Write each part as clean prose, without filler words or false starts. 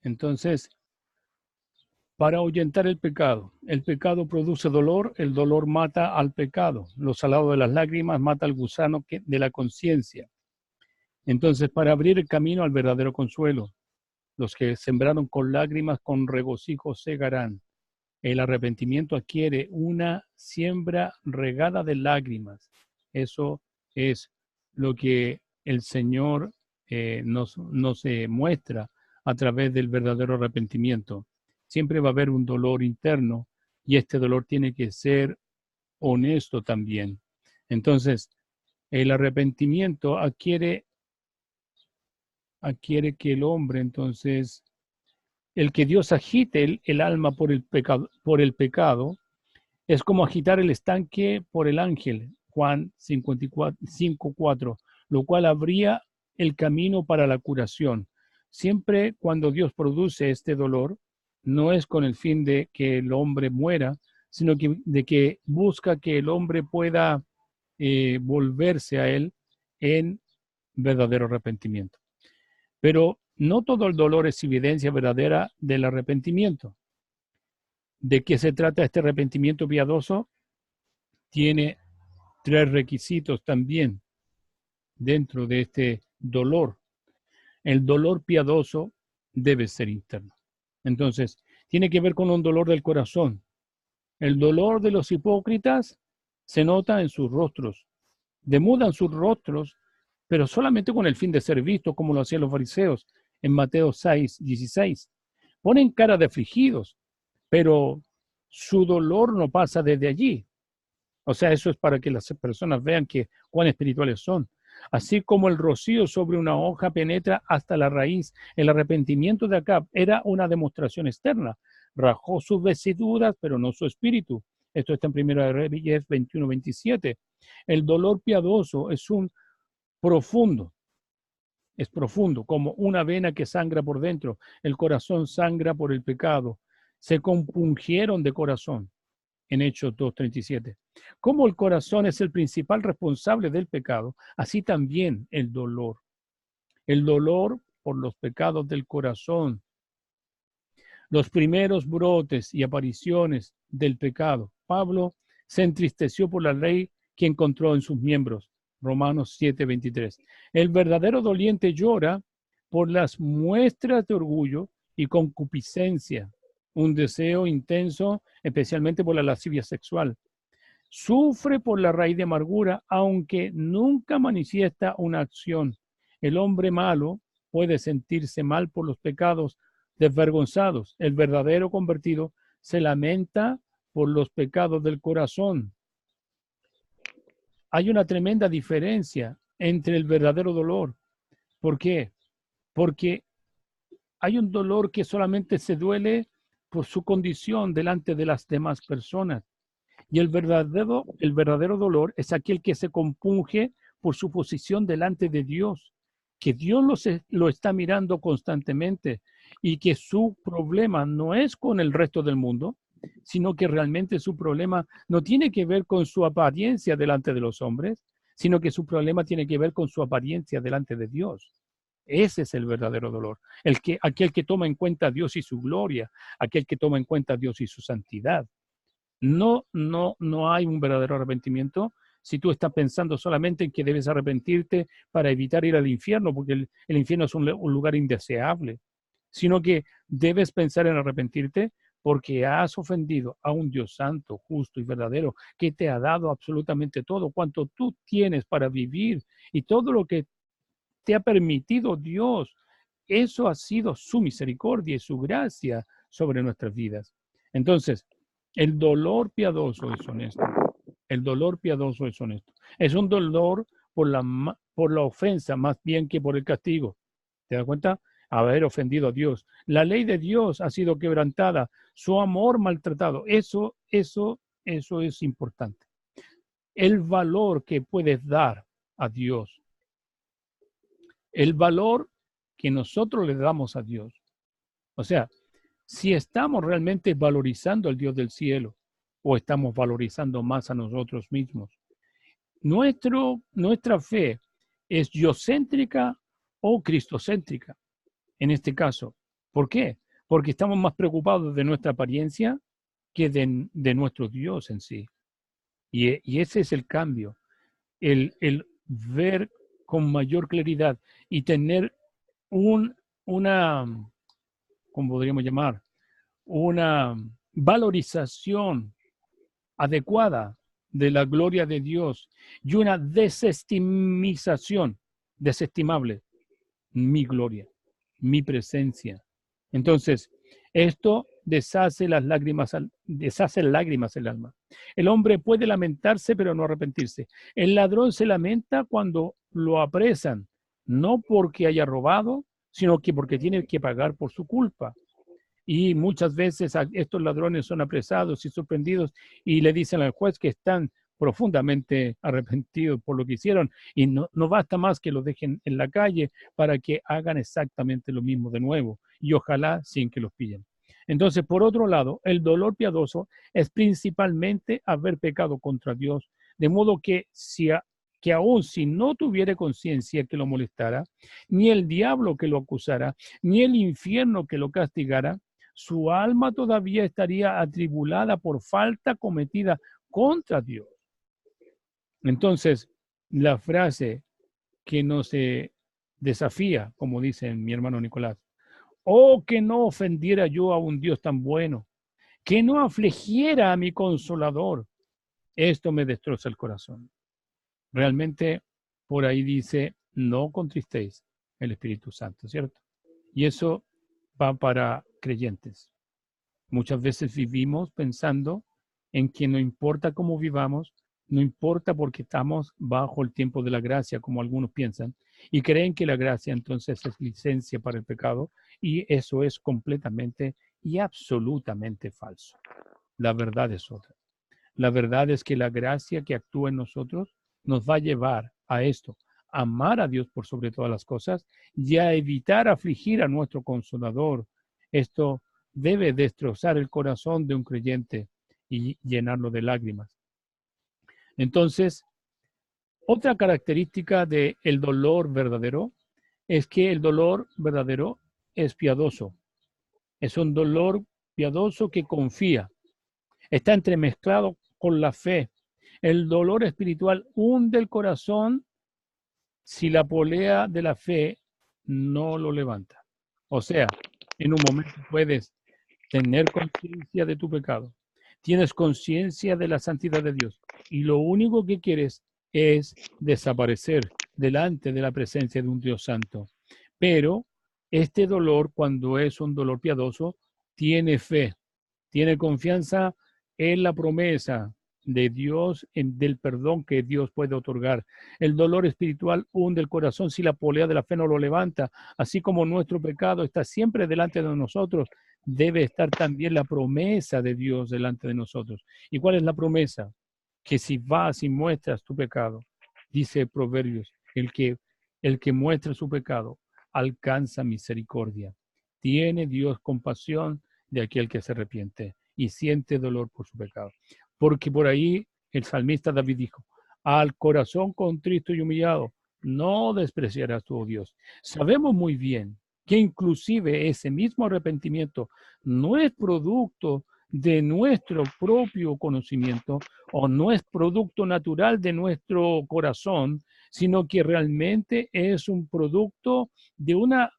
Entonces, para ahuyentar el pecado produce dolor, el dolor mata al pecado. Lo salado de las lágrimas mata al gusano de la conciencia. Entonces, para abrir el camino al verdadero consuelo, los que sembraron con lágrimas, con regocijo segarán. El arrepentimiento adquiere una siembra regada de lágrimas. Eso es lo que el Señor nos muestra a través del verdadero arrepentimiento. Siempre va a haber un dolor interno y este dolor tiene que ser honesto también. Entonces, el arrepentimiento adquiere que el hombre, entonces, el que Dios agite el alma por el pecado, es como agitar el estanque por el ángel, Juan 5:4, lo cual abría el camino para la curación. Siempre cuando Dios produce este dolor, no es con el fin de que el hombre muera, sino de que busca que el hombre pueda volverse a Él en verdadero arrepentimiento. Pero no todo el dolor es evidencia verdadera del arrepentimiento. ¿De qué se trata este arrepentimiento piadoso? Tiene 3 requisitos también dentro de este dolor. El dolor piadoso debe ser interno. Entonces, tiene que ver con un dolor del corazón. El dolor de los hipócritas se nota en sus rostros. Demudan sus rostros, pero solamente con el fin de ser vistos, como lo hacían los fariseos en Mateo 6:16. Ponen cara de afligidos, pero su dolor no pasa desde allí. O sea, eso es para que las personas vean cuán espirituales son. Así como el rocío sobre una hoja penetra hasta la raíz, el arrepentimiento de Acab era una demostración externa. Rajó sus vestiduras, pero no su espíritu. Esto está en 1 Reyes 21:27. El dolor piadoso es profundo, como una vena que sangra por dentro. El corazón sangra por el pecado. Se compungieron de corazón. En Hechos 2:37. Como el corazón es el principal responsable del pecado, así también el dolor. El dolor por los pecados del corazón. Los primeros brotes y apariciones del pecado. Pablo se entristeció por la ley que encontró en sus miembros. Romanos 7:23. El verdadero doliente llora por las muestras de orgullo y concupiscencia, un deseo intenso, especialmente por la lascivia sexual. Sufre por la raíz de amargura, aunque nunca manifiesta una acción. El hombre malo puede sentirse mal por los pecados desvergonzados. El verdadero convertido se lamenta por los pecados del corazón. Hay una tremenda diferencia entre el verdadero dolor. ¿Por qué? Porque hay un dolor que solamente se duele por su condición delante de las demás personas. Y el verdadero dolor es aquel que se compunge por su posición delante de Dios, que Dios lo está mirando constantemente y que su problema no es con el resto del mundo, sino que realmente su problema no tiene que ver con su apariencia delante de los hombres, sino que su problema tiene que ver con su apariencia delante de Dios. Ese es el verdadero dolor. Aquel que toma en cuenta a Dios y su gloria, aquel que toma en cuenta a Dios y su santidad. No hay un verdadero arrepentimiento si tú estás pensando solamente en que debes arrepentirte para evitar ir al infierno, porque el infierno es un lugar indeseable, sino que debes pensar en arrepentirte porque has ofendido a un Dios santo, justo y verdadero, que te ha dado absolutamente todo cuanto tú tienes para vivir y todo lo que te ha permitido Dios. Eso ha sido su misericordia y su gracia sobre nuestras vidas. Entonces, el dolor piadoso es honesto. El dolor piadoso es honesto. Es un dolor por la ofensa más bien que por el castigo. ¿Te das cuenta? Haber ofendido a Dios. La ley de Dios ha sido quebrantada. Su amor maltratado. Eso es importante. El valor que puedes dar a Dios. El valor que nosotros le damos a Dios. O sea, si estamos realmente valorizando al Dios del cielo o estamos valorizando más a nosotros mismos. Nuestra fe es yo-céntrica o cristocéntrica. En este caso, ¿Por qué? Porque estamos más preocupados de nuestra apariencia que de nuestro Dios en sí. Y ese es el cambio, el ver con mayor claridad y tener una, ¿cómo podríamos llamar? Una valorización adecuada de la gloria de Dios y una desestimización, desestimable, mi gloria, mi presencia. Entonces, esto deshace deshace lágrimas el alma. El hombre puede lamentarse, pero no arrepentirse. El ladrón se lamenta cuando lo apresan, no porque haya robado, sino que porque tiene que pagar por su culpa. Y muchas veces estos ladrones son apresados y sorprendidos y le dicen al juez que están profundamente arrepentidos por lo que hicieron y no basta más que los dejen en la calle para que hagan exactamente lo mismo de nuevo y ojalá sin que los pillen. Entonces, por otro lado, el dolor piadoso es principalmente haber pecado contra Dios, de modo que aun si no tuviera conciencia que lo molestara, ni el diablo que lo acusara, ni el infierno que lo castigara, su alma todavía estaría atribulada por falta cometida contra Dios. Entonces, la frase que nos desafía, como dice mi hermano Nicolás, oh, que no ofendiera yo a un Dios tan bueno, que no afligiera a mi consolador, esto me destroza el corazón. Realmente, por ahí dice, no contristéis el Espíritu Santo, ¿cierto? Y eso va para creyentes. Muchas veces vivimos pensando en que no importa cómo vivamos, no importa porque estamos bajo el tiempo de la gracia, como algunos piensan, y creen que la gracia entonces es licencia para el pecado, y eso es completamente y absolutamente falso. La verdad es otra. La verdad es que la gracia que actúa en nosotros nos va a llevar a esto, a amar a Dios por sobre todas las cosas y a evitar afligir a nuestro consolador. Esto debe destrozar el corazón de un creyente y llenarlo de lágrimas. Entonces, otra característica del dolor verdadero es que el dolor verdadero es piadoso. Es un dolor piadoso que confía. Está entremezclado con la fe. El dolor espiritual hunde el corazón si la polea de la fe no lo levanta. O sea, en un momento puedes tener conciencia de tu pecado, tienes conciencia de la santidad de Dios y lo único que quieres es desaparecer delante de la presencia de un Dios santo. Pero este dolor, cuando es un dolor piadoso, tiene fe, tiene confianza en la promesa de Dios, del perdón que Dios puede otorgar. El dolor espiritual hunde el corazón si la polea de la fe no lo levanta. Así como nuestro pecado está siempre delante de nosotros, debe estar también la promesa de Dios delante de nosotros. ¿Y cuál es la promesa? Que si vas y muestras tu pecado, dice Proverbios, el que muestra su pecado alcanza misericordia. Tiene Dios compasión de aquel que se arrepiente y siente dolor por su pecado. Porque por ahí el salmista David dijo, al corazón contrito y humillado, no despreciarás tu Dios. Sabemos muy bien que inclusive ese mismo arrepentimiento no es producto de nuestro propio conocimiento o no es producto natural de nuestro corazón, sino que realmente es un producto de una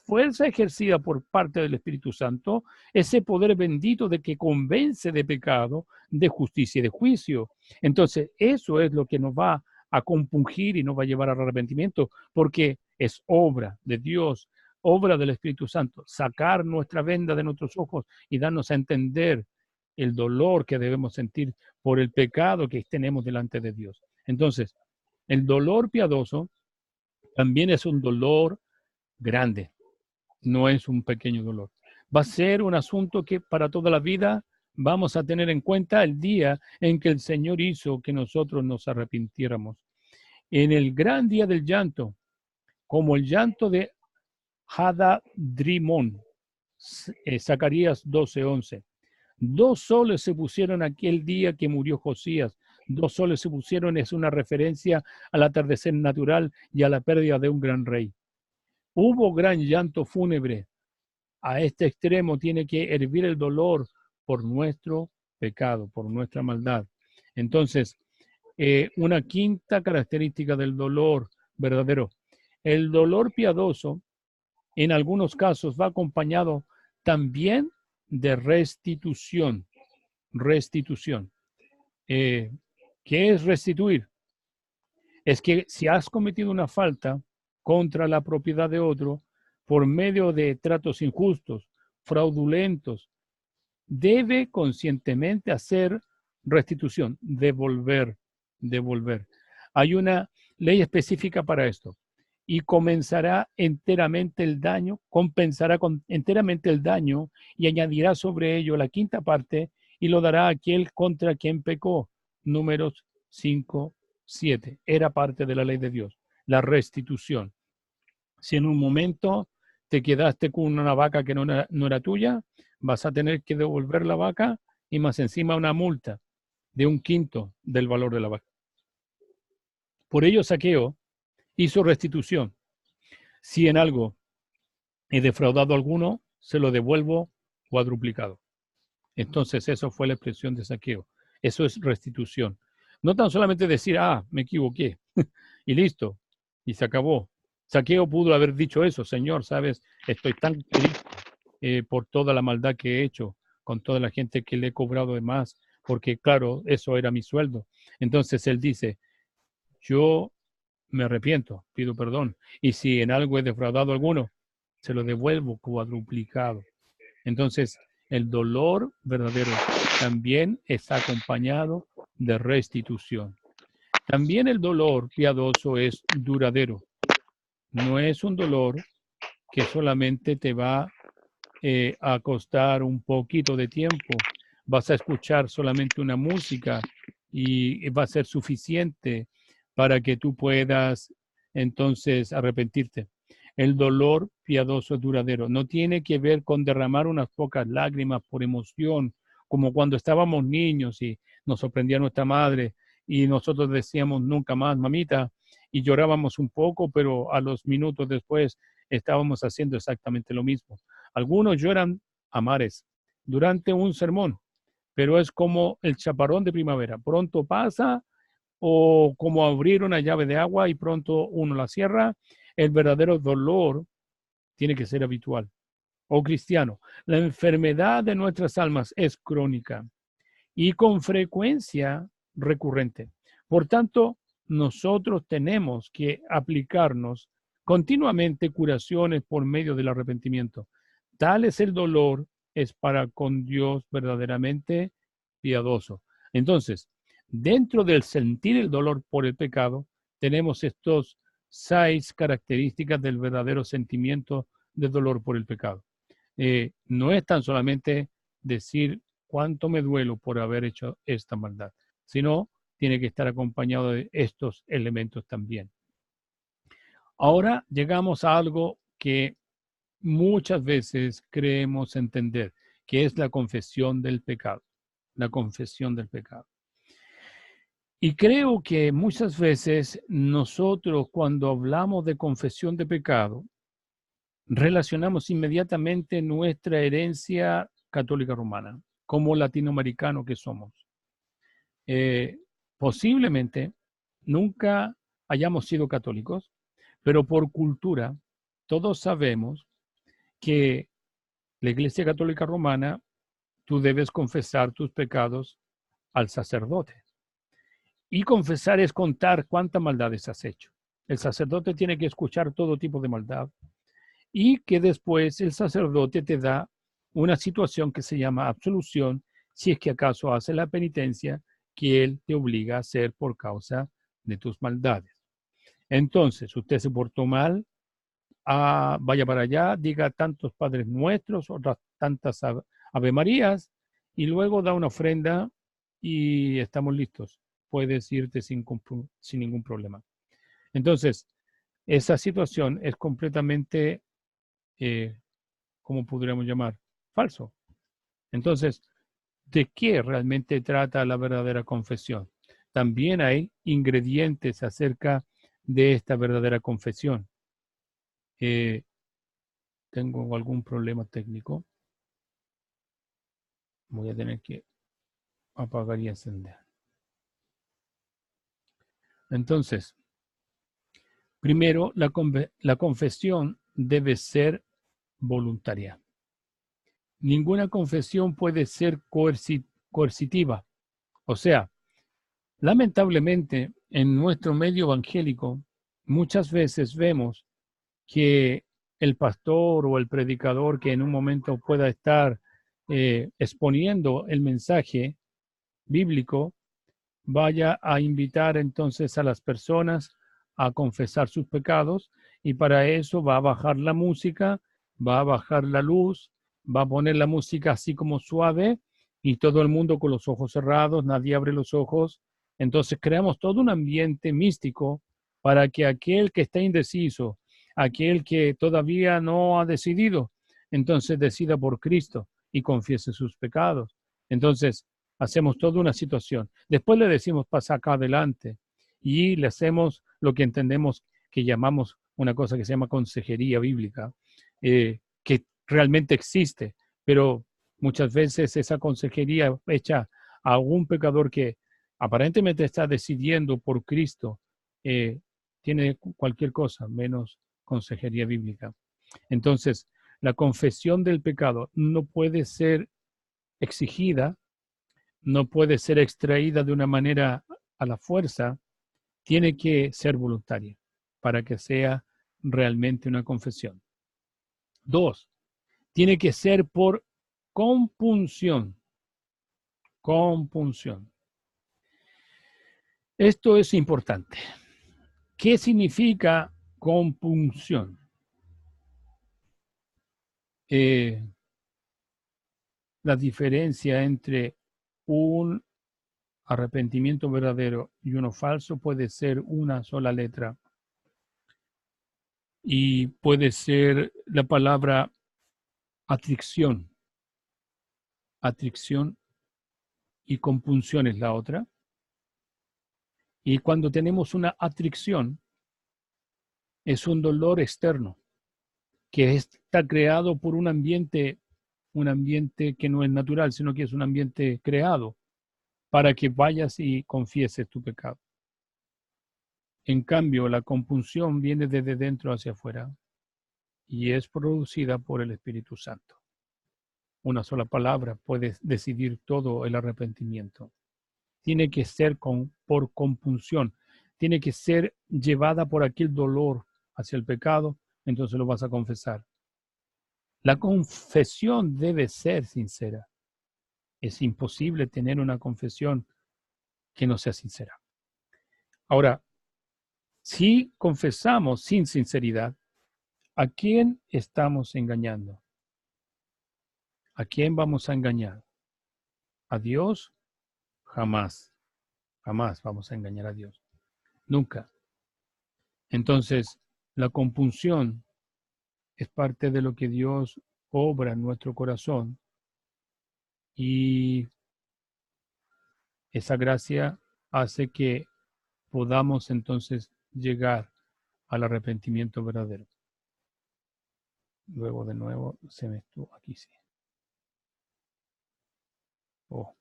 fuerza ejercida por parte del Espíritu Santo, ese poder bendito de que convence de pecado, de justicia y de juicio. Entonces, eso es lo que nos va a compungir y nos va a llevar al arrepentimiento, porque es obra de Dios, obra del Espíritu Santo, sacar nuestra venda de nuestros ojos y darnos a entender el dolor que debemos sentir por el pecado que tenemos delante de Dios. Entonces, el dolor piadoso también es un dolor grande, no es un pequeño dolor. Va a ser un asunto que para toda la vida vamos a tener en cuenta el día en que el Señor hizo que nosotros nos arrepintiéramos. En el gran día del llanto, como el llanto de Hadadrimón, Zacarías 12:11. Dos soles se pusieron aquel día que murió Josías. Dos soles se pusieron es una referencia al atardecer natural y a la pérdida de un gran rey. Hubo gran llanto fúnebre a este extremo tiene que hervir el dolor por nuestro pecado, por nuestra maldad. Entonces, una quinta característica del dolor verdadero. El dolor piadoso, en algunos casos, va acompañado también de restitución. Restitución. ¿Qué es restituir? Es que si has cometido una falta contra la propiedad de otro por medio de tratos injustos, fraudulentos, debe conscientemente hacer restitución, devolver. Hay una ley específica para esto y comenzará enteramente el daño, compensará enteramente el daño y añadirá sobre ello la quinta parte y lo dará a aquel contra quien pecó. Números 5:7. Era parte de la ley de Dios, la restitución. Si en un momento te quedaste con una vaca que no era tuya, vas a tener que devolver la vaca y más encima una multa de 1/5 del valor de la vaca. Por ello, Zaqueo hizo restitución. Si en algo he defraudado a alguno, se lo devuelvo cuadruplicado. Entonces, eso fue la expresión de Zaqueo. Eso es restitución. No tan solamente decir, me equivoqué y listo, y se acabó. Zaqueo pudo haber dicho eso, Señor, sabes, estoy tan triste por toda la maldad que he hecho, con toda la gente que le he cobrado de más, porque claro, eso era mi sueldo. Entonces él dice, yo me arrepiento, pido perdón, y si en algo he defraudado a alguno, se lo devuelvo cuadruplicado. Entonces, el dolor verdadero también está acompañado de restitución. También el dolor piadoso es duradero. No es un dolor que solamente te va a costar un poquito de tiempo. Vas a escuchar solamente una música y va a ser suficiente para que tú puedas entonces arrepentirte. El dolor piadoso es duradero. No tiene que ver con derramar unas pocas lágrimas por emoción, como cuando estábamos niños y nos sorprendía nuestra madre y nosotros decíamos nunca más, mamita, y llorábamos un poco, pero a los minutos después estábamos haciendo exactamente lo mismo. Algunos lloran a mares durante un sermón, pero es como el chaparrón de primavera. Pronto pasa o como abrir una llave de agua y pronto uno la cierra. El verdadero dolor tiene que ser habitual. Oh cristiano, la enfermedad de nuestras almas es crónica y con frecuencia recurrente. Por tanto, nosotros tenemos que aplicarnos continuamente curaciones por medio del arrepentimiento. Tal es el dolor, es para con Dios verdaderamente piadoso. Entonces, dentro del sentir el dolor por el pecado, tenemos estos 6 características del verdadero sentimiento de dolor por el pecado. No es tan solamente decir cuánto me duelo por haber hecho esta maldad, sino tiene que estar acompañado de estos elementos también. Ahora llegamos a algo que muchas veces creemos entender, que es la confesión del pecado. La confesión del pecado. Y creo que muchas veces nosotros cuando hablamos de confesión de pecado, relacionamos inmediatamente nuestra herencia católica romana, como latinoamericano que somos. Posiblemente nunca hayamos sido católicos, pero por cultura todos sabemos que la Iglesia Católica Romana, tú debes confesar tus pecados al sacerdote. Y confesar es contar cuántas maldades has hecho. El sacerdote tiene que escuchar todo tipo de maldad y que después el sacerdote te da una situación que se llama absolución si es que acaso hace la penitencia que él te obliga a hacer por causa de tus maldades. Entonces, usted se portó mal, vaya para allá, diga tantos Padres Nuestros, otras tantas Ave Marías, y luego da una ofrenda y estamos listos. Puedes irte sin ningún problema. Entonces, esa situación es completamente, ¿cómo podríamos llamar? Falso. Entonces, ¿de qué realmente trata la verdadera confesión? También hay ingredientes acerca de esta verdadera confesión. tengo algún problema técnico. Voy a tener que apagar y encender. Entonces, primero, la confesión debe ser voluntaria. Ninguna confesión puede ser coercitiva. O sea, lamentablemente, en nuestro medio evangélico, muchas veces vemos que el pastor o el predicador que en un momento pueda estar exponiendo el mensaje bíblico, vaya a invitar entonces a las personas a confesar sus pecados, y para eso va a bajar la música, va a bajar la luz, va a poner la música así como suave y todo el mundo con los ojos cerrados, nadie abre los ojos. Entonces creamos todo un ambiente místico para que aquel que está indeciso, aquel que todavía no ha decidido, entonces decida por Cristo y confiese sus pecados. Entonces, hacemos toda una situación. Después le decimos, pasa acá adelante. Y le hacemos lo que entendemos que llamamos una cosa que se llama consejería bíblica, que realmente existe, pero muchas veces esa consejería hecha a un pecador que aparentemente está decidiendo por Cristo, tiene cualquier cosa menos consejería bíblica. Entonces, la confesión del pecado no puede ser exigida, no puede ser extraída de una manera a la fuerza, tiene que ser voluntaria para que sea realmente una confesión. 2, tiene que ser por compunción. Compunción. Esto es importante. ¿Qué significa compunción? La diferencia entre un arrepentimiento verdadero y uno falso puede ser una sola letra. Y puede ser la palabra atricción. Atricción y compunción es la otra. Y cuando tenemos una atricción, es un dolor externo que está creado por un ambiente que no es natural, sino que es un ambiente creado para que vayas y confieses tu pecado. En cambio, la compunción viene desde dentro hacia afuera y es producida por el Espíritu Santo. Una sola palabra puede decidir todo el arrepentimiento. Tiene que ser por compunción, tiene que ser llevada por aquel dolor hacia el pecado, entonces lo vas a confesar. La confesión debe ser sincera. Es imposible tener una confesión que no sea sincera. Ahora, si confesamos sin sinceridad, ¿a quién estamos engañando? ¿A quién vamos a engañar? ¿A Dios? Jamás. Jamás vamos a engañar a Dios. Nunca. Entonces, la compunción es parte de lo que Dios obra en nuestro corazón y esa gracia hace que podamos entonces llegar al arrepentimiento verdadero. Luego de nuevo se me estuvo aquí, sí. Oh.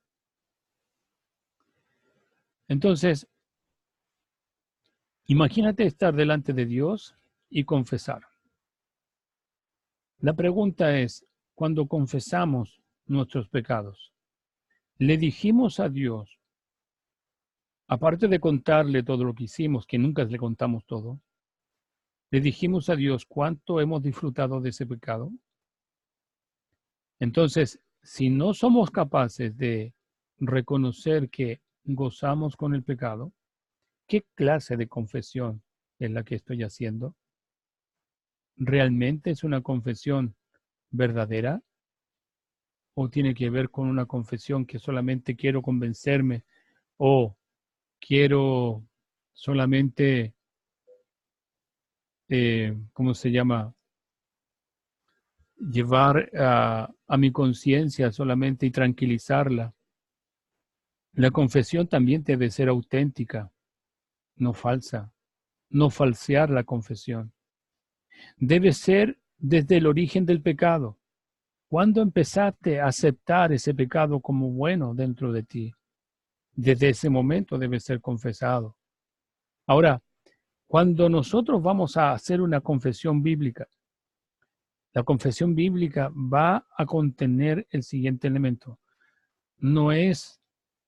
Entonces, imagínate estar delante de Dios y confesar. La pregunta es, cuando confesamos nuestros pecados, ¿le dijimos a Dios, aparte de contarle todo lo que hicimos, que nunca le contamos todo, le dijimos a Dios cuánto hemos disfrutado de ese pecado? Entonces, si no somos capaces de reconocer que gozamos con el pecado, ¿qué clase de confesión es la que estoy haciendo? ¿Realmente es una confesión verdadera? ¿O tiene que ver con una confesión que solamente quiero convencerme o quiero solamente, ¿cómo se llama? Llevar a mi conciencia solamente y tranquilizarla? La confesión también debe ser auténtica, no falsa, no falsear la confesión. Debe ser desde el origen del pecado. ¿Cuándo empezaste a aceptar ese pecado como bueno dentro de ti? Desde ese momento debe ser confesado. Ahora, cuando nosotros vamos a hacer una confesión bíblica, la confesión bíblica va a contener el siguiente elemento. No es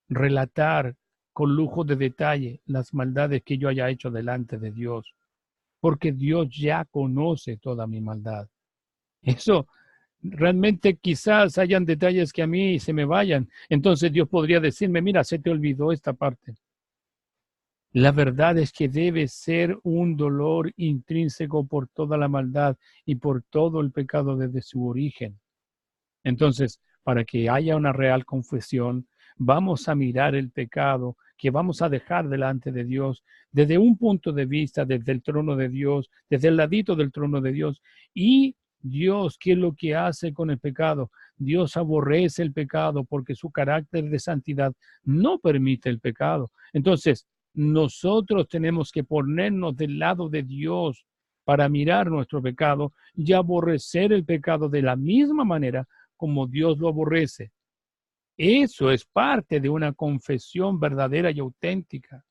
relatar con lujo de detalle las maldades que yo haya hecho delante de Dios, porque Dios ya conoce toda mi maldad. Eso realmente quizás hayan detalles que a mí se me vayan. Entonces Dios podría decirme, mira, se te olvidó esta parte. La verdad es que debe ser un dolor intrínseco por toda la maldad y por todo el pecado desde su origen. Entonces, para que haya una real confesión, vamos a mirar el pecado que vamos a dejar delante de Dios desde un punto de vista, desde el trono de Dios, desde el ladito del trono de Dios. Y Dios, ¿qué es lo que hace con el pecado? Dios aborrece el pecado porque su carácter de santidad no permite el pecado. Entonces, nosotros tenemos que ponernos del lado de Dios para mirar nuestro pecado y aborrecer el pecado de la misma manera como Dios lo aborrece. Eso es parte de una confesión verdadera y auténtica.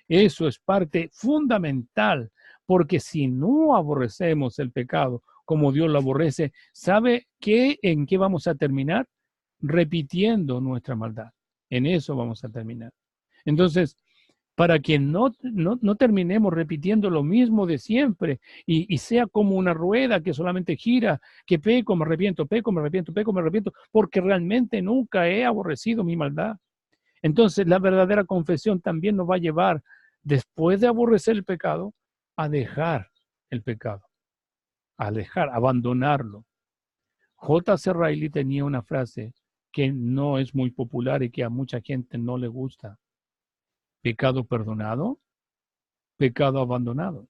Eso es parte fundamental, porque si no aborrecemos el pecado como Dios lo aborrece, ¿sabe qué? ¿En qué vamos a terminar? Repitiendo nuestra maldad. En eso vamos a terminar. Entonces, para que no terminemos repitiendo lo mismo de siempre y sea como una rueda que solamente gira, que peco, me arrepiento, peco, me arrepiento, peco, me arrepiento, porque realmente nunca he aborrecido mi maldad. Entonces, la verdadera confesión también nos va a llevar, después de aborrecer el pecado, a dejar el pecado, a dejar, abandonarlo. J.C. Riley tenía una frase que no es muy popular y que a mucha gente no le gusta. Pecado perdonado, pecado abandonado.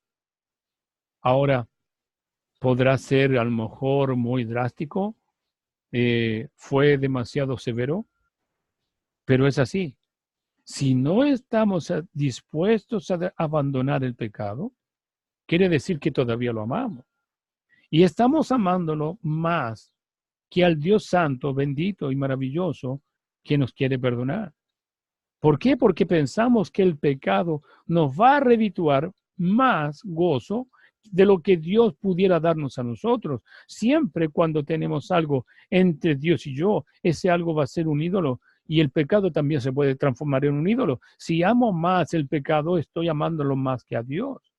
Ahora, podrá ser a lo mejor muy drástico, fue demasiado severo, pero es así. Si no estamos dispuestos a abandonar el pecado, quiere decir que todavía lo amamos. Y estamos amándolo más que al Dios Santo, bendito y maravilloso, que nos quiere perdonar. ¿Por qué? Porque pensamos que el pecado nos va a redituar más gozo de lo que Dios pudiera darnos a nosotros. Siempre cuando tenemos algo entre Dios y yo, ese algo va a ser un ídolo y el pecado también se puede transformar en un ídolo. Si amo más el pecado, estoy amándolo más que a Dios,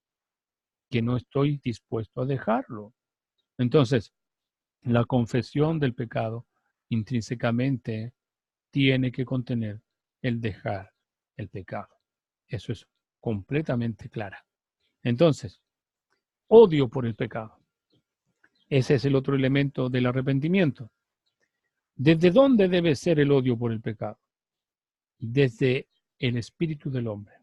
que no estoy dispuesto a dejarlo. Entonces, la confesión del pecado intrínsecamente tiene que contener el dejar el pecado. Eso es completamente clara. Entonces, odio por el pecado. Ese es el otro elemento del arrepentimiento. ¿Desde dónde debe ser el odio por el pecado? Desde el espíritu del hombre.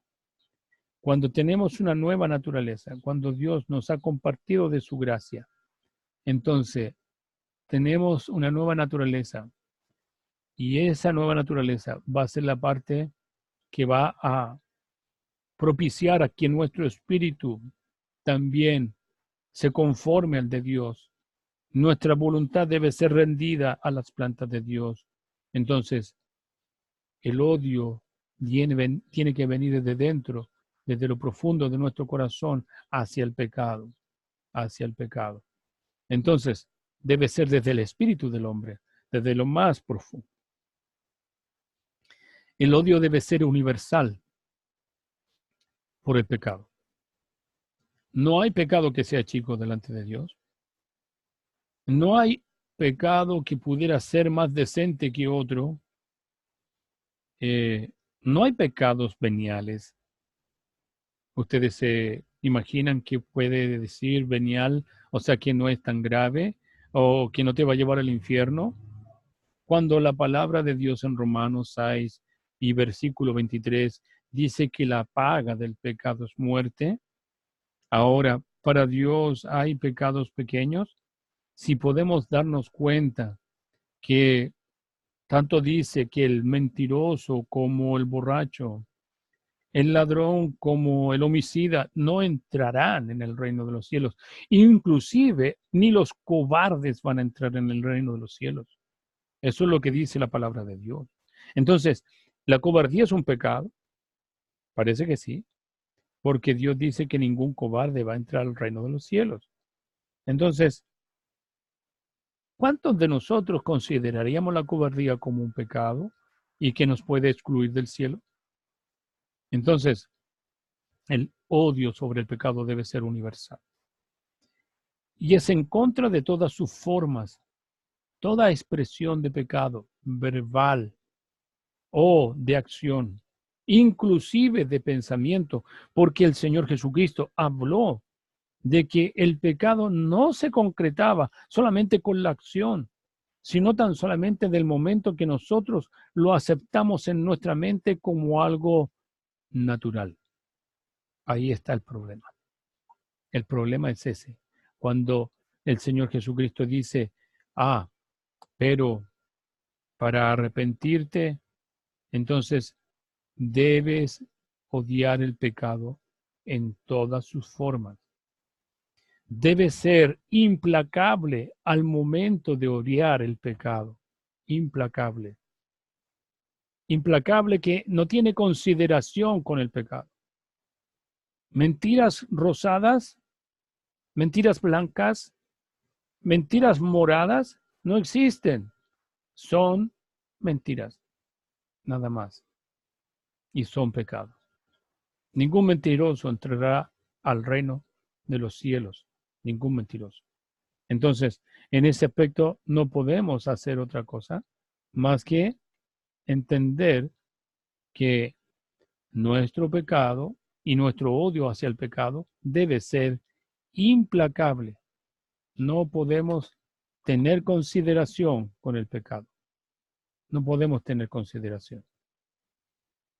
Cuando tenemos una nueva naturaleza, cuando Dios nos ha compartido de su gracia, entonces tenemos una nueva naturaleza y esa nueva naturaleza va a ser la parte que va a propiciar a que nuestro espíritu también se conforme al de Dios. Nuestra voluntad debe ser rendida a las plantas de Dios. Entonces, el odio tiene que venir desde dentro, desde lo profundo de nuestro corazón, hacia el pecado, hacia el pecado. Entonces, debe ser desde el espíritu del hombre, desde lo más profundo. El odio debe ser universal por el pecado. No hay pecado que sea chico delante de Dios. No hay pecado que pudiera ser más decente que otro. No hay pecados veniales. Ustedes se imaginan que puede decir venial, o sea, que no es tan grave o que no te va a llevar al infierno. Cuando la palabra de Dios en Romanos 6 y versículo 23 dice que la paga del pecado es muerte. Ahora, para Dios hay pecados pequeños. Si podemos darnos cuenta que tanto dice que el mentiroso como el borracho el ladrón como el homicida no entrarán en el reino de los cielos. Inclusive, ni los cobardes van a entrar en el reino de los cielos. Eso es lo que dice la palabra de Dios. Entonces, ¿la cobardía es un pecado? Parece que sí, porque Dios dice que ningún cobarde va a entrar al reino de los cielos. Entonces, ¿cuántos de nosotros consideraríamos la cobardía como un pecado y que nos puede excluir del cielo? Entonces, el odio sobre el pecado debe ser universal. Y es en contra de todas sus formas, toda expresión de pecado, verbal o de acción, inclusive de pensamiento, porque el Señor Jesucristo habló de que el pecado no se concretaba solamente con la acción, sino tan solamente del momento que nosotros lo aceptamos en nuestra mente como algo natural. Ahí está el problema. El problema es ese. Cuando el Señor Jesucristo dice, pero para arrepentirte, entonces debes odiar el pecado en todas sus formas. Debes ser implacable al momento de odiar el pecado. Implacable. Implacable que no tiene consideración con el pecado. Mentiras rosadas, mentiras blancas, mentiras moradas no existen. Son mentiras, nada más. Y son pecados. Ningún mentiroso entrará al reino de los cielos. Ningún mentiroso. Entonces, en ese aspecto no podemos hacer otra cosa más que entender que nuestro pecado y nuestro odio hacia el pecado debe ser implacable. No podemos tener consideración con el pecado. No podemos tener consideración.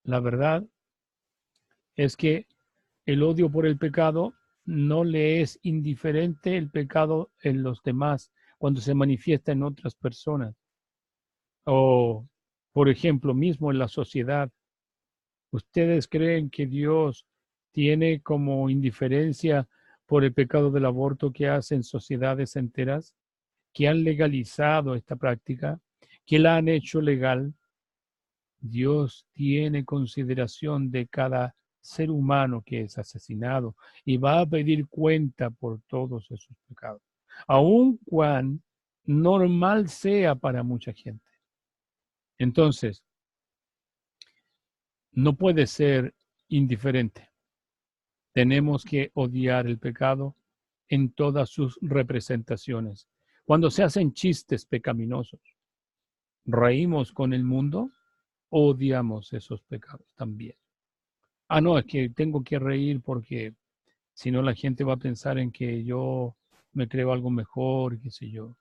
La verdad es que el odio por el pecado no le es indiferente el pecado en los demás cuando se manifiesta en otras personas. O, por ejemplo, mismo en la sociedad. ¿Ustedes creen que Dios tiene como indiferencia por el pecado del aborto que hacen sociedades enteras, que han legalizado esta práctica, que la han hecho legal? Dios tiene consideración de cada ser humano que es asesinado y va a pedir cuenta por todos esos pecados, aun cuán normal sea para mucha gente. Entonces, no puede ser indiferente. Tenemos que odiar el pecado en todas sus representaciones. Cuando se hacen chistes pecaminosos, reímos con el mundo, odiamos esos pecados también. No, es que tengo que reír porque si no la gente va a pensar en que yo me creo algo mejor, qué sé yo.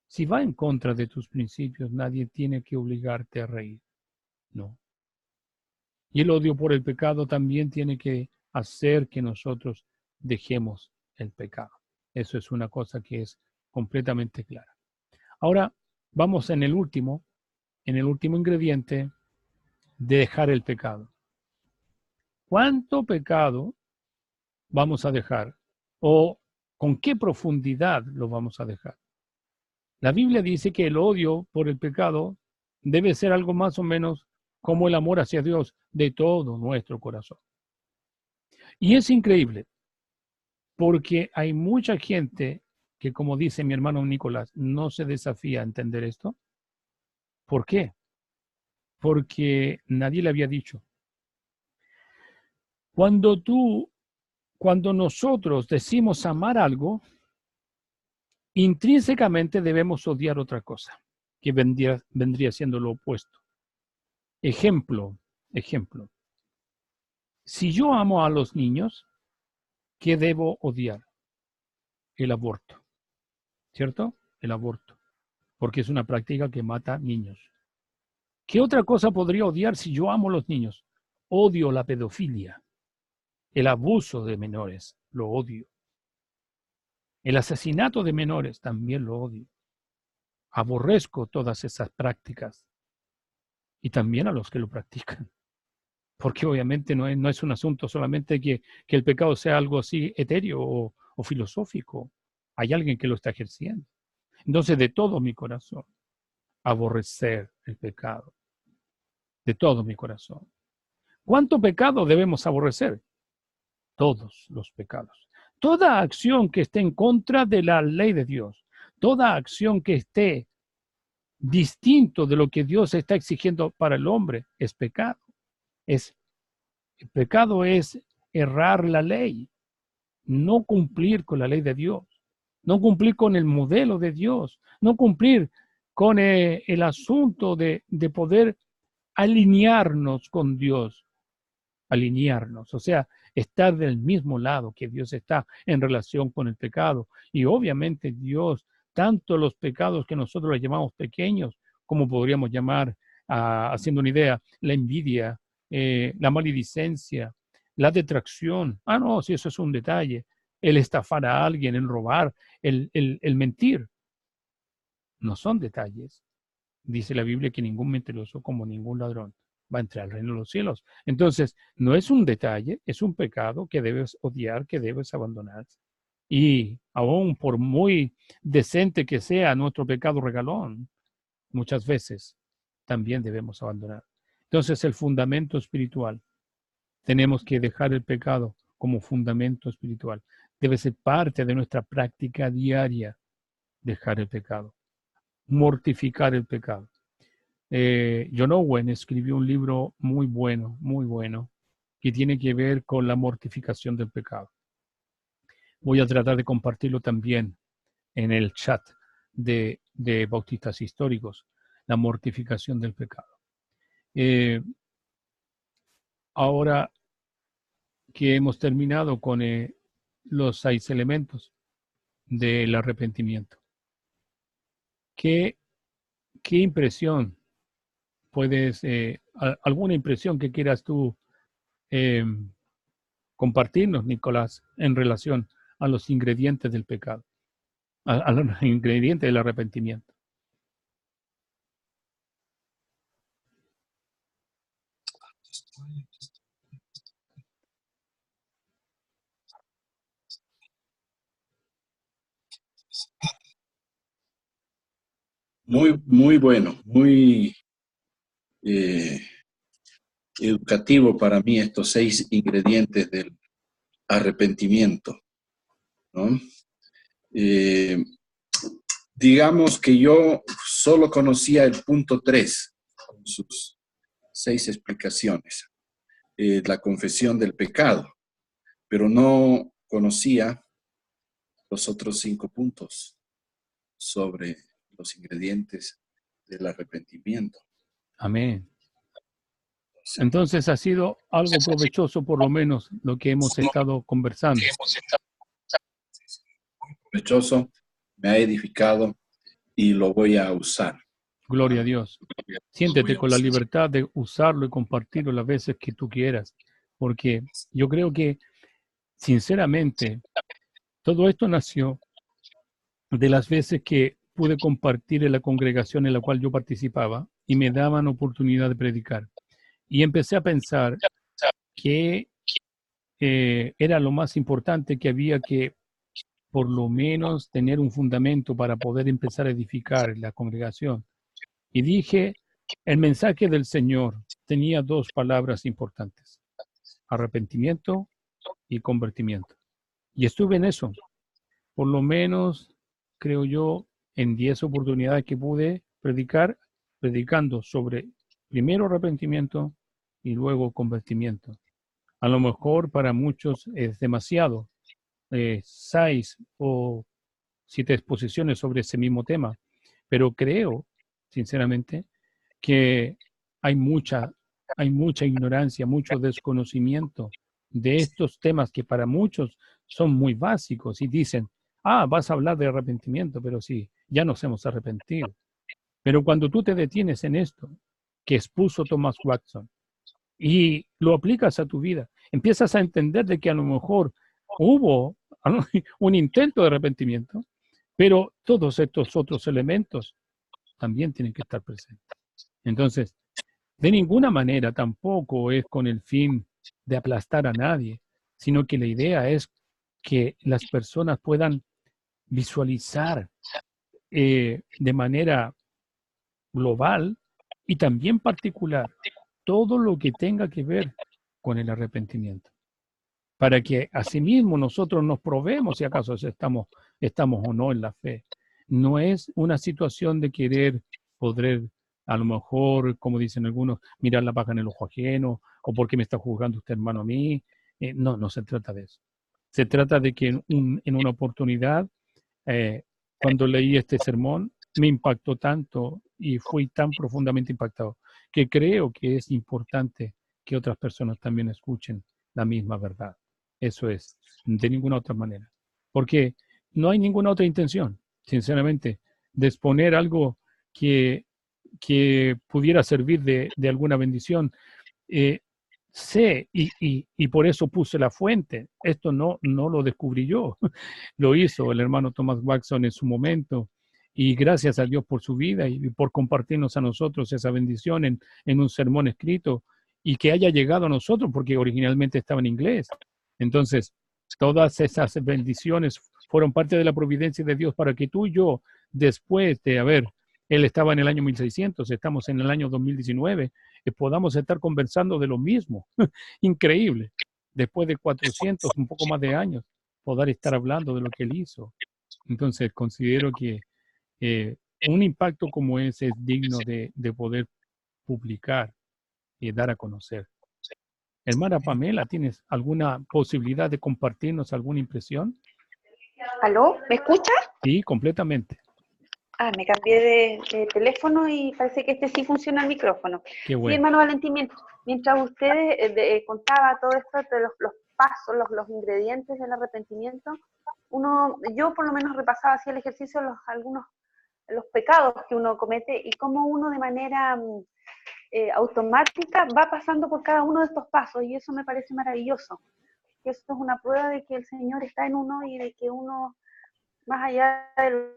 Si va en contra de tus principios, nadie tiene que obligarte a reír. No. Y el odio por el pecado también tiene que hacer que nosotros dejemos el pecado. Eso es una cosa que es completamente clara. Ahora vamos en el último ingrediente de dejar el pecado. ¿Cuánto pecado vamos a dejar? ¿O con qué profundidad lo vamos a dejar? La Biblia dice que el odio por el pecado debe ser algo más o menos como el amor hacia Dios de todo nuestro corazón. Y es increíble, porque hay mucha gente que, como dice mi hermano Nicolás, no se desafía a entender esto. ¿Por qué? Porque nadie le había dicho. Cuando nosotros decimos amar algo, intrínsecamente debemos odiar otra cosa, que vendría siendo lo opuesto. Ejemplo. Si yo amo a los niños, ¿qué debo odiar? El aborto, ¿cierto? El aborto, porque es una práctica que mata niños. ¿Qué otra cosa podría odiar si yo amo a los niños? Odio la pedofilia, el abuso de menores, lo odio. El asesinato de menores también lo odio. Aborrezco todas esas prácticas y también a los que lo practican. porque obviamente no es un asunto solamente que el pecado sea algo así etéreo o filosófico. Hay alguien que lo está ejerciendo. Entonces, de todo mi corazón, aborrecer el pecado, de todo mi corazón. ¿Cuánto pecado debemos aborrecer? Todos los pecados. Toda acción que esté en contra de la ley de Dios, toda acción que esté distinto de lo que Dios está exigiendo para el hombre es pecado. El pecado es errar la ley, no cumplir con la ley de Dios, no cumplir con el modelo de Dios, no cumplir con el asunto de poder alinearnos con Dios, alinearnos, o sea, estar del mismo lado que Dios está en relación con el pecado. Y obviamente Dios, tanto los pecados que nosotros le llamamos pequeños, como podríamos llamar, haciendo una idea, la envidia, la maledicencia, la detracción. Ah, no, si eso es un detalle. El estafar a alguien, el robar, el mentir, no son detalles. Dice la Biblia que ningún mentiroso como ningún ladrón va a entrar al reino de los cielos. Entonces, no es un detalle, es un pecado que debes odiar, que debes abandonar. Y aún por muy decente que sea nuestro pecado regalón, muchas veces también debemos abandonar. Entonces, el fundamento espiritual, tenemos que dejar el pecado como fundamento espiritual. Debe ser parte de nuestra práctica diaria, dejar el pecado, mortificar el pecado. John Owen escribió un libro muy bueno, que tiene que ver con la mortificación del pecado. Voy a tratar de compartirlo también en el chat de Bautistas Históricos, la mortificación del pecado. Ahora que hemos terminado con los 6 elementos del arrepentimiento, ¿qué impresión puedes, alguna impresión que quieras tú eh, compartirnos, Nicolás, en relación a los ingredientes del pecado, a los ingredientes del arrepentimiento? Muy bueno, muy eh, educativo para mí estos 6 ingredientes del arrepentimiento, ¿no? Eh, digamos que yo solo conocía el punto 3, con sus 6 explicaciones, la confesión del pecado, pero no conocía los otros 5 puntos sobre los ingredientes del arrepentimiento. Amén. Entonces ha sido algo provechoso, por lo menos, lo que hemos estado conversando. Provechoso, me ha edificado y lo voy a usar. Gloria a Dios. Siéntete con la libertad de usarlo y compartirlo las veces que tú quieras, porque yo creo que, sinceramente, todo esto nació de las veces que pude compartir en la congregación en la cual yo participaba y me daban oportunidad de predicar. Y empecé a pensar que era lo más importante, que había que por lo menos tener un fundamento para poder empezar a edificar la congregación. Y dije, el mensaje del Señor tenía 2 palabras importantes: arrepentimiento y convertimiento. Y estuve en eso, por lo menos, creo yo, en 10 oportunidades que pude predicar, predicando sobre primero arrepentimiento y luego convertimiento. A lo mejor para muchos es demasiado, 6 o 7 exposiciones sobre ese mismo tema, pero creo, sinceramente, que hay mucha, hay mucha ignorancia, mucho desconocimiento de estos temas que para muchos son muy básicos y dicen, vas a hablar de arrepentimiento, pero sí, ya nos hemos arrepentido. Pero cuando tú te detienes en esto que expuso Thomas Watson y lo aplicas a tu vida, empiezas a entender de que a lo mejor hubo un intento de arrepentimiento, pero todos estos otros elementos también tienen que estar presentes. Entonces, De ninguna manera tampoco es con el fin de aplastar a nadie, sino que la idea es que las personas puedan visualizar de manera global y también particular todo lo que tenga que ver con el arrepentimiento, para que asimismo nosotros nos probemos si acaso estamos o no en la fe. No es una situación de querer poder, a lo mejor, como dicen algunos, mirar la paja en el ojo ajeno, o por qué me está juzgando usted, hermano, a mí. No, no se trata de eso. Se trata de que en una oportunidad, cuando leí este sermón, me impactó tanto y fui tan profundamente impactado que creo que es importante que otras personas también escuchen la misma verdad. Eso es, de ninguna otra manera. Porque no hay ninguna otra intención, sinceramente, de exponer algo que, que pudiera servir de alguna bendición. Eh, sé y por eso puse la fuente. Esto no lo descubrí yo, lo hizo el hermano Thomas Watson en su momento. Y gracias a Dios por su vida y por compartirnos a nosotros esa bendición en un sermón escrito y que haya llegado a nosotros porque originalmente estaba en inglés. Entonces, todas esas bendiciones fueron parte de la providencia de Dios para que tú y yo, después de haber, él estaba en el año 1600, estamos en el año 2019, podamos estar conversando de lo mismo. Increíble. Después de 400, un poco más de años, poder estar hablando de lo que él hizo. Entonces, considero que un impacto como ese es digno de poder publicar y dar a conocer. Hermana Pamela, ¿tienes alguna posibilidad de compartirnos alguna impresión? ¿Aló? ¿Me escucha? Sí, completamente. Me cambié de teléfono y parece que este sí funciona el micrófono. Qué Sí, bueno. hermano Valentín, mientras ustedes contaba todo esto de los pasos, los ingredientes del arrepentimiento, yo por lo menos repasaba así el ejercicio los pecados que uno comete y cómo uno de manera automática va pasando por cada uno de estos pasos, y eso me parece maravilloso. Y esto es una prueba de que el Señor está en uno y de que uno, más allá de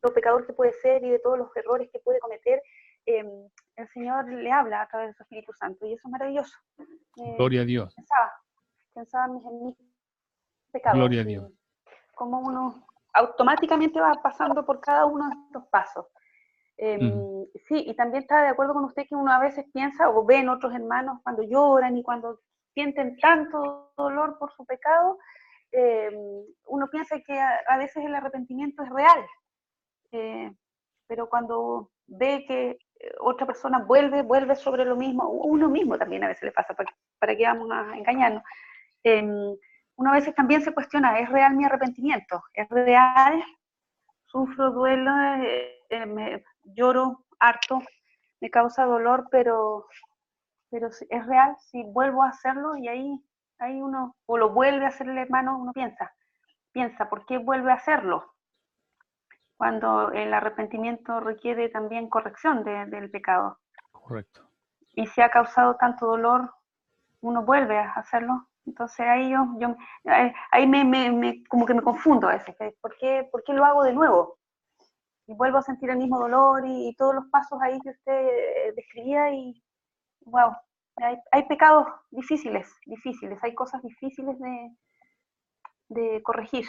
lo pecador que puede ser y de todos los errores que puede cometer, el Señor le habla a través de su Espíritu Santo, y eso es maravilloso. Gloria a Dios. Pensaba en mis pecados Gloria a y Dios. cómo uno automáticamente va pasando por cada uno de estos pasos. Sí, y también estaba de acuerdo con usted que uno a veces piensa o ve en otros hermanos cuando lloran y cuando sienten tanto dolor por su pecado, uno piensa que a veces el arrepentimiento es real, pero cuando ve que otra persona vuelve sobre lo mismo, uno mismo también a veces le pasa, para que vamos a engañarnos, uno a veces también se cuestiona, ¿es real mi arrepentimiento? ¿Es real? Sufro, duelo, lloro harto, me causa dolor, pero es real, si vuelvo a hacerlo, y ahí uno, o lo vuelve a hacer el hermano, uno piensa, ¿por qué vuelve a hacerlo? Cuando el arrepentimiento requiere también corrección del pecado. Correcto. Y si ha causado tanto dolor, uno vuelve a hacerlo. Entonces ahí ahí como que me confundo a veces. ¿Por qué lo hago de nuevo? Y vuelvo a sentir el mismo dolor y todos los pasos ahí que usted describía, y wow, hay pecados difíciles, hay cosas difíciles de corregir.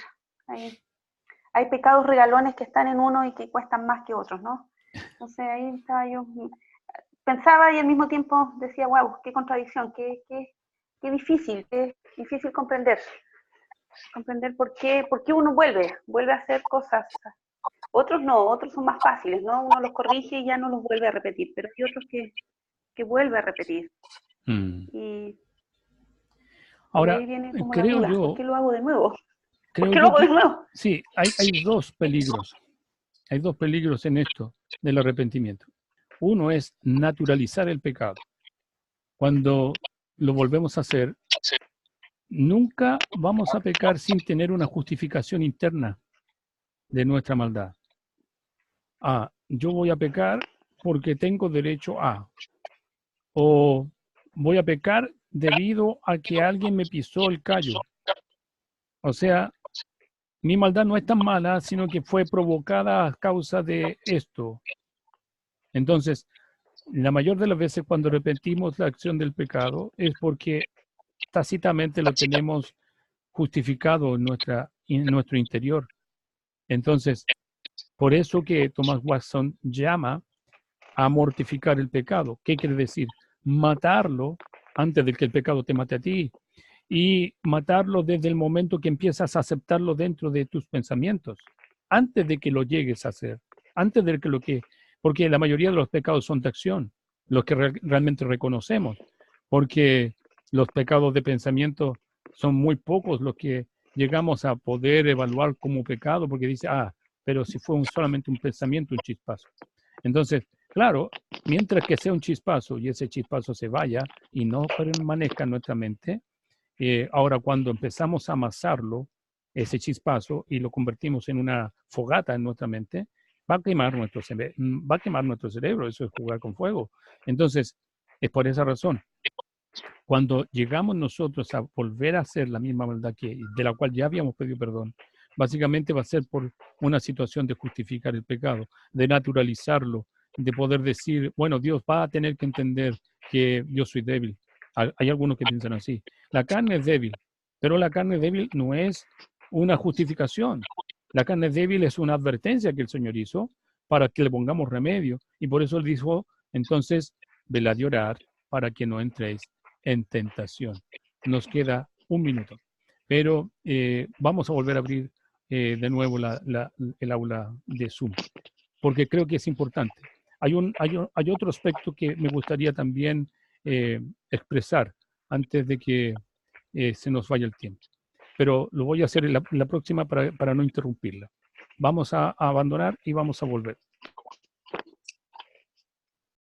Hay pecados regalones que están en uno y que cuestan más que otros, ¿no? Entonces ahí estaba yo, pensaba y al mismo tiempo decía, wow, qué contradicción, qué difícil comprender por qué uno vuelve a hacer cosas. Otros no, otros son más fáciles, ¿no? Uno los corrige y ya no los vuelve a repetir, pero hay otros que vuelve a repetir. Y Ahora, ahí viene como la creo duda, yo, ¿por qué lo hago de nuevo? ¿Por creo qué lo yo hago de que nuevo? sí, hay dos peligros. Hay dos peligros en esto del arrepentimiento. Uno es naturalizar el pecado. Cuando lo volvemos a hacer, nunca vamos a pecar sin tener una justificación interna de nuestra maldad. Yo voy a pecar porque tengo derecho a, o voy a pecar debido a que alguien me pisó el callo. O sea, mi maldad no es tan mala, sino que fue provocada a causa de esto. Entonces, La mayor de las veces cuando repetimos la acción del pecado es porque tácitamente lo tenemos justificado en nuestro interior. Entonces, por eso que Thomas Watson llama a mortificar el pecado. ¿Qué quiere decir? Matarlo antes de que el pecado te mate a ti. Y matarlo desde el momento que empiezas a aceptarlo dentro de tus pensamientos, antes de que lo llegues a hacer, antes de que porque la mayoría de los pecados son de acción, los que realmente reconocemos, porque los pecados de pensamiento son muy pocos los que llegamos a poder evaluar como pecado, porque dice, pero si fue solamente un pensamiento, un chispazo. Entonces, claro, mientras que sea un chispazo y ese chispazo se vaya y no permanezca en nuestra mente, ahora cuando empezamos a amasarlo, ese chispazo, y lo convertimos en una fogata en nuestra mente, va a quemar nuestro cerebro, eso es jugar con fuego. Entonces, es por esa razón. Cuando llegamos nosotros a volver a hacer la misma maldad de la cual ya habíamos pedido perdón, básicamente va a ser por una situación de justificar el pecado, de naturalizarlo, de poder decir, bueno, Dios va a tener que entender que yo soy débil. Hay algunos que piensan así. La carne es débil, pero la carne débil no es una justificación. La carne débil es una advertencia que el Señor hizo para que le pongamos remedio. Y por eso Él dijo, entonces, velad y orad para que no entréis en tentación. Nos queda un minuto, pero vamos a volver a abrir de nuevo el aula de Zoom, porque creo que es importante. Hay otro aspecto que me gustaría también expresar antes de que se nos vaya el tiempo, pero lo voy a hacer en la próxima para no interrumpirla. Vamos a abandonar y vamos a volver.